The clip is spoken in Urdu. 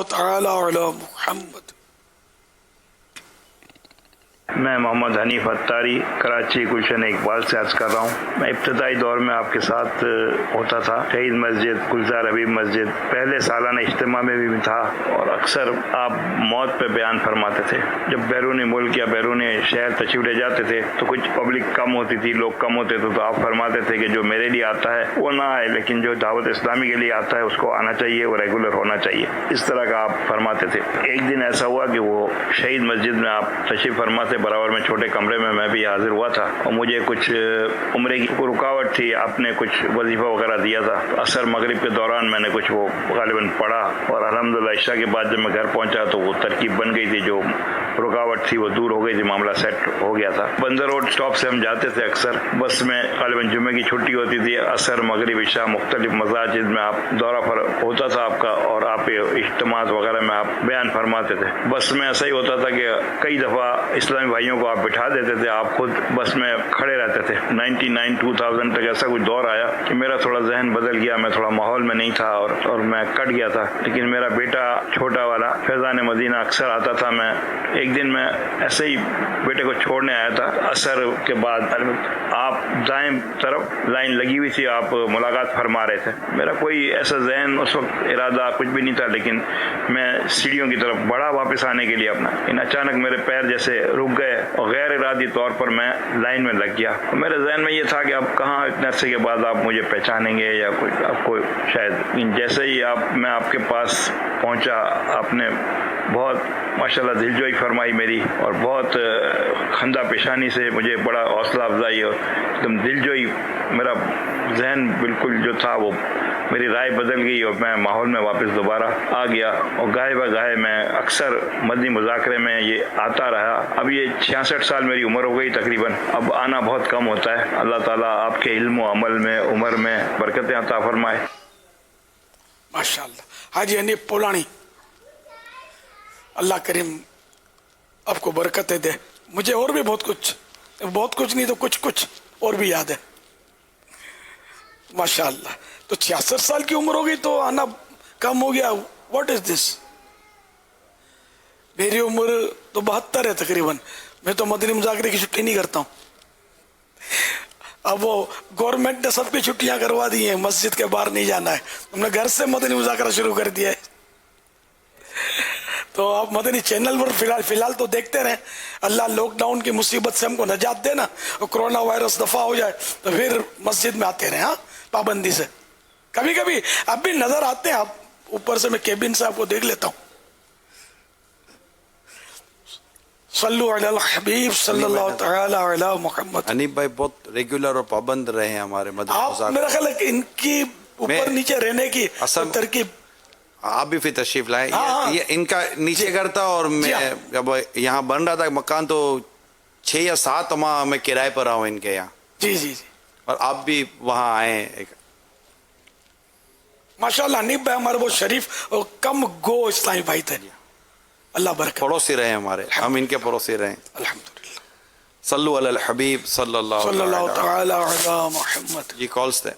تعالی علی محمد۔ میں محمد حنیف اتاری کراچی گلشن اقبال سے عرض کر رہا ہوں۔ میں ابتدائی دور میں آپ کے ساتھ ہوتا تھا، شہید مسجد، گلزار حبیب مسجد، پہلے سالانہ اجتماع میں بھی تھا، اور اکثر آپ موت پہ بیان فرماتے تھے۔ جب بیرونی ملک یا بیرونی شہر تشریف لے جاتے تھے تو کچھ پبلک کم ہوتی تھی، لوگ کم ہوتے تھے، تو آپ فرماتے تھے کہ جو میرے لیے آتا ہے وہ نہ آئے، لیکن جو دعوت اسلامی کے لیے آتا ہے اس کو آنا چاہیے، وہ ریگولر ہونا چاہیے، اس طرح کا آپ فرماتے تھے۔ ایک دن ایسا ہوا کہ وہ شہید مسجد میں آپ تشریف فرما تھے، برابر میں چھوٹے کمرے میں بھی حاضر ہوا تھا، اور مجھے کچھ عمرے کی رکاوٹ تھی، آپ نے کچھ وظیفہ وغیرہ دیا تھا، تو عصر مغرب کے دوران میں نے کچھ وہ غالباً پڑھا، اور الحمدللہ عشاء کے بعد جب میں گھر پہنچا تو وہ ترکیب بن گئی تھی، جو رکاوٹ تھی وہ دور ہو گئی تھی، معاملہ سیٹ ہو گیا تھا۔ بندر روڈ سٹاپ سے ہم جاتے تھے اکثر بس میں، غالباً جمعے کی چھٹی ہوتی تھی، عصر مغرب عشاء مختلف مساجد میں آپ دورہ ہوتا تھا آپ کا، اور آپ اجتماعات وغیرہ میں آپ بیان فرماتے تھے۔ بس میں ایسا ہی ہوتا تھا کہ کئی دفعہ اسلامی بھائیوں کو آپ بٹھا دیتے تھے، آپ خود بس میں کھڑے رہتے تھے۔ 99-2000 تک ایسا کچھ دور آیا کہ میرا تھوڑا ذہن بدل گیا، میں تھوڑا ماحول میں نہیں تھا، اور میں کٹ گیا تھا، لیکن میرا بیٹا چھوٹا والا فیضان مدینہ اکثر آتا تھا۔ میں ایک دن میں ایسے ہی بیٹے کو چھوڑنے آیا تھا، عصر کے بعد آپ دائیں طرف لائن لگی ہوئی تھی، آپ ملاقات فرما رہے تھے۔ میرا کوئی ایسا ذہن اس وقت ارادہ کچھ بھی نہیں تھا، لیکن میں سیڑھیوں کی طرف بڑھا واپس آنے کے لیے اپنا، لیکن اچانک میرے پیر جیسے رک گئے اور غیر ارادی طور پر میں لائن میں لگ گیا۔ میرے ذہن میں یہ تھا کہ اب کہاں اتنے عرصے کے بعد آپ مجھے پہچانیں گے یا کوئی آپ کو شاید، جیسے ہی میں آپ کے پاس پہنچا، آپ نے بہت ماشاءاللہ دلجوئی فرمائی میری، اور بہت خندہ پیشانی سے مجھے بڑا حوصلہ افزائی، اور ایک دم دلجوئی، میرا ذہن بالکل جو تھا وہ میری رائے بدل گئی، اور میں ماحول میں واپس دوبارہ آ گیا، اور گاہے بگاہے میں اکثر مدنی مذاکرے میں یہ آتا رہا۔ اب یہ 66 سال میری عمر ہو گئی تقریباً، اب آنا بہت کم ہوتا ہے۔ اللہ تعالیٰ آپ کے علم و عمل میں، عمر میں برکتیں عطا فرمائے۔ ماشاءاللہ حاجی حنیف پولانی، اللہ کریم آپ کو برکتیں دے۔ مجھے اور بھی بہت کچھ نہیں تو کچھ اور بھی یاد ہے ماشاءاللہ۔ تو 66 سال کی عمر ہو گئی تو آنا کم ہو گیا، واٹ از دس؟ میری عمر تو 72 ہے تقریباً، میں تو مدنی مذاکرے کی چھٹی نہیں کرتا ہوں۔ اب وہ گورنمنٹ نے سب کی چھٹیاں کروا دی ہیں، مسجد کے باہر نہیں جانا ہے، ہم نے گھر سے مدنی مذاکرہ شروع کر دیا ہے۔ تو آپ مدنی چینل پر فی الحال تو دیکھتے رہیں، اللہ لاک ڈاؤن کی مصیبت سے ہم کو نجات دے نا، اور کرونا وائرس دفع ہو جائے تو پھر مسجد میں آتے رہیں، ہاں پابندی سے۔ کبھی کبھی اب بھی نظر آتے ہیں، آپ اوپر سے میں کیبن سے آپ کو دیکھ لیتا ہوں۔ صلو علی الحبیب صلی اللہ تعالی علی محمد۔ حنیف بھائی بہت ریگولر اور پابند رہے ہیں ہمارے مدنی آپ مذاکرے، میرا خیال ہے کہ ان کی اوپر نیچے رہنے کی ترکیب، آپ بھی پھر تشریف لائیں۔ ہاں، یہ ان کا نیچے گھر تھا، اور میں جب یہاں بن رہا تھا مکان تو 6 یا 7 ماہ میں کرائے پر رہا ہوں ان کے یہاں، جی، اور آپ بھی وہاں آئے ہیں۔ ماشاءاللہ حنیف بھائی ہمارے بہت شریف اور کم گو اسلامی بھائی تھے، اللہ برکت، پڑوسی رہے ہمارے، ہم ان کے پڑوسی رہے۔ الحمدللہ۔ صلو علی الحبیب صلی اللہ صلی اللہ تعالی علی محمد۔ جی کالز تھے۔